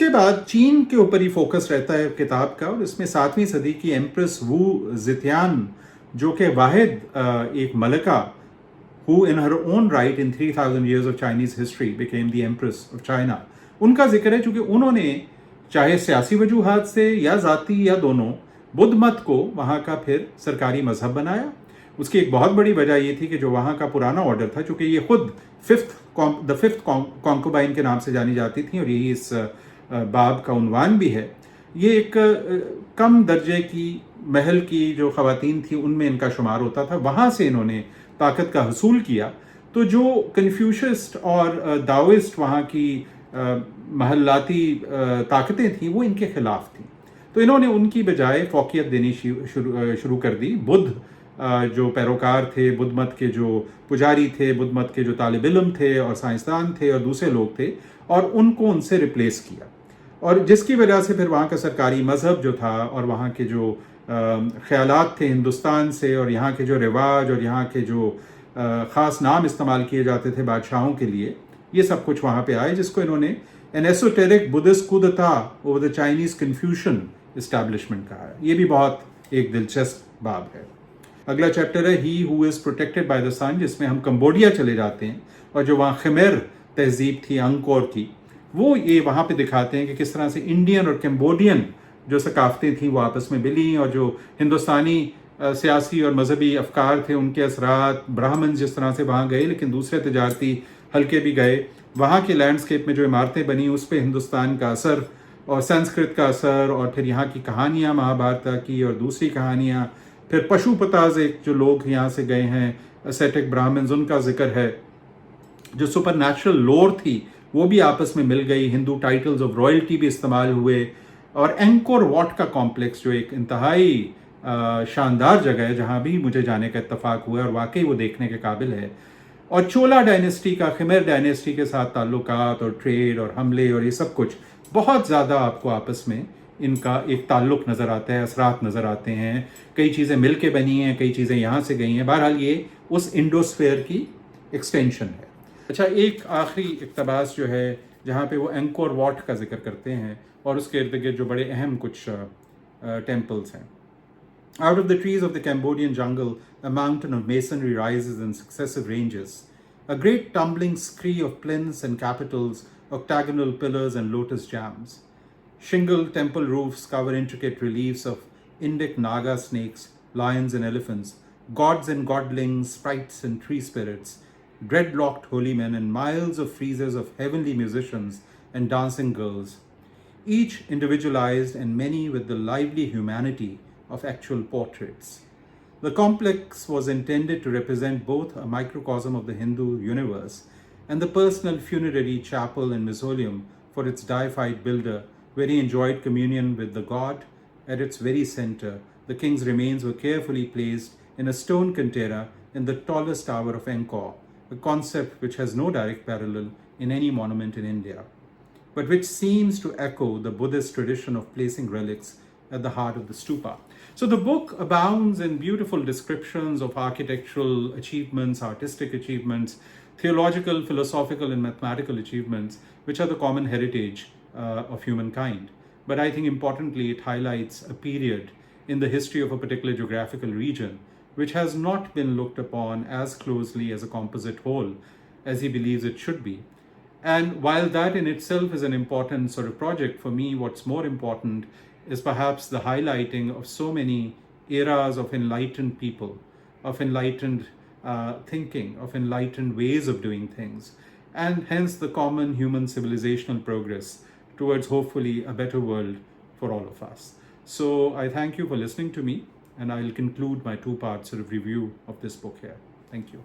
उसके बाद चीन के ऊपर ही फोकस रहता है किताब का, और इसमें 7वीं सदी की एम्प्रेस वू जितियान, जो कि वाहिद एक मलका who in her own right in 3000 years of Chinese history became the Empress of China, उनका जिक्र है, चूँकि उन्होंने चाहे सियासी वजूहात से या ज़ाती या दोनों बुद्ध मत को वहाँ का फिर सरकारी मजहब बनाया। उसकी एक बहुत बड़ी वजह ये थी कि जो वहाँ का पुराना ऑर्डर था, चूँकि ये खुद द फिफ्थ कॉन्कुबाइन के नाम से जानी जाती थी, और यही इस बाब का उन्वान भी है, ये एक कम दर्जे की महल की जो ख़वातीन थी उनमें इनका शुमार होता था। वहाँ से इन्होंने ताकत का हसूल किया। तो जो कन्फ्यूशियस्ट और दाओइस्ट वहाँ की महल्लाती ताकतें थीं वो इनके खिलाफ थीं, तो इन्होंने उनकी बजाय फौकियत देनी शुरू कर दी। बुद्ध जो पैरोकार थे, बुद्ध मत के जो पुजारी थे, बुद्ध मत के जो तालिब इल्म थे और साइंसदान थे और दूसरे लोग थे, और उनको उनसे रिप्लेस किया, और जिसकी वजह से फिर वहाँ का सरकारी मज़हब जो था और वहाँ के जो ख्यालात थे हिंदुस्तान से, और यहाँ के जो रिवाज और यहाँ के जो ख़ास नाम इस्तेमाल किए जाते थे बादशाहों के लिए, ये सब कुछ वहाँ पे आए, जिसको इन्होंने एन एसोटेरिक बुद्धिस्ट कूदता over the Chinese confusion establishment कहा है। ये भी बहुत एक दिलचस्प बाब है। अगला चैप्टर है he who is protected by the sun, जिसमें हम कंबोडिया चले जाते हैं, और जो वहाँ खमेर तहजीब थी, अंकोर की, वो ये वहाँ पे दिखाते हैं कि किस तरह से इंडियन और कैम्बोडियन जो सकाफ़तें थीं वो आपस में मिली, और जो हिंदुस्तानी सियासी और मजहबी अफकार थे उनके असरात, ब्राह्मण जिस तरह से वहाँ गए लेकिन दूसरे तजारती हल्के भी गए, वहाँ के लैंडस्केप में जो इमारतें बनी उस पर हिंदुस्तान का असर और संस्कृत का असर, और फिर यहाँ की कहानियाँ महाभारत की और दूसरी कहानियाँ, फिर पशुपताज एक जो लोग यहाँ से गए हैं एसेटिक ब्राह्मण्स, उनका जिक्र है। जो सुपर नेचुरल लोर थी वो भी आपस में मिल गई, हिंदू टाइटल्स ऑफ रॉयल्टी भी इस्तेमाल हुए, और एंकोर वॉट का कॉम्प्लेक्स जो एक इंतहाई शानदार जगह है जहाँ भी मुझे जाने का इत्तफाक हुआ और वाकई वो देखने के काबिल है। और चोला डायनेस्टी का खमेर डायनेस्टी के साथ ताल्लुकात और ट्रेड और हमले और ये सब कुछ बहुत ज़्यादा आपको आपस में इनका एक ताल्लुक नज़र आता है, असरात नज़र आते हैं, कई चीज़ें मिल के बनी हैं, कई चीज़ें यहाँ से गई हैं। बहरहाल ये उस इंडोस्फेयर की एक्सटेंशन है। अच्छा, एक आखिरी इक़्तिबास जो है जहाँ पे वो एंकोर वॉट का जिक्र करते हैं और उसके इर्द गिर्द जो बड़े अहम कुछ टेम्पल्स हैं। Out of the trees of the Cambodian jungle, a mountain of masonry rises in successive ranges. A great tumbling scree of plinths and capitals, octagonal pillars and lotus jambs. Shingled temple roofs cover intricate reliefs of Indic Naga snakes, lions and elephants, gods and godlings, sprites and tree spirits, dreadlocked holy men, and miles of friezes of heavenly musicians and dancing girls, each individualized and many with the lively humanity of actual portraits. The complex was intended to represent both a microcosm of the Hindu universe and the personal funerary chapel and mausoleum for its deified builder, where he enjoyed communion with the god. At its very center, the king's remains were carefully placed in a stone container in the tallest tower of Angkor, a concept which has no direct parallel in any monument in India, but which seems to echo the Buddhist tradition of placing relics at the heart of the stupa. So the book abounds in beautiful descriptions of architectural achievements, artistic achievements, theological, philosophical, and mathematical achievements, which are the common heritage of humankind. But I think importantly, it highlights a period in the history of a particular geographical region which has not been looked upon as closely as a composite whole as he believes it should be. And while that in itself is an important sort of project, for me, what's more important is perhaps the highlighting of so many eras of enlightened people, of enlightened thinking, of enlightened ways of doing things, and hence the common human civilizational progress towards hopefully a better world for all of us. So I thank you for listening to me, and I'll conclude my two-part sort of review of this book here. Thank you.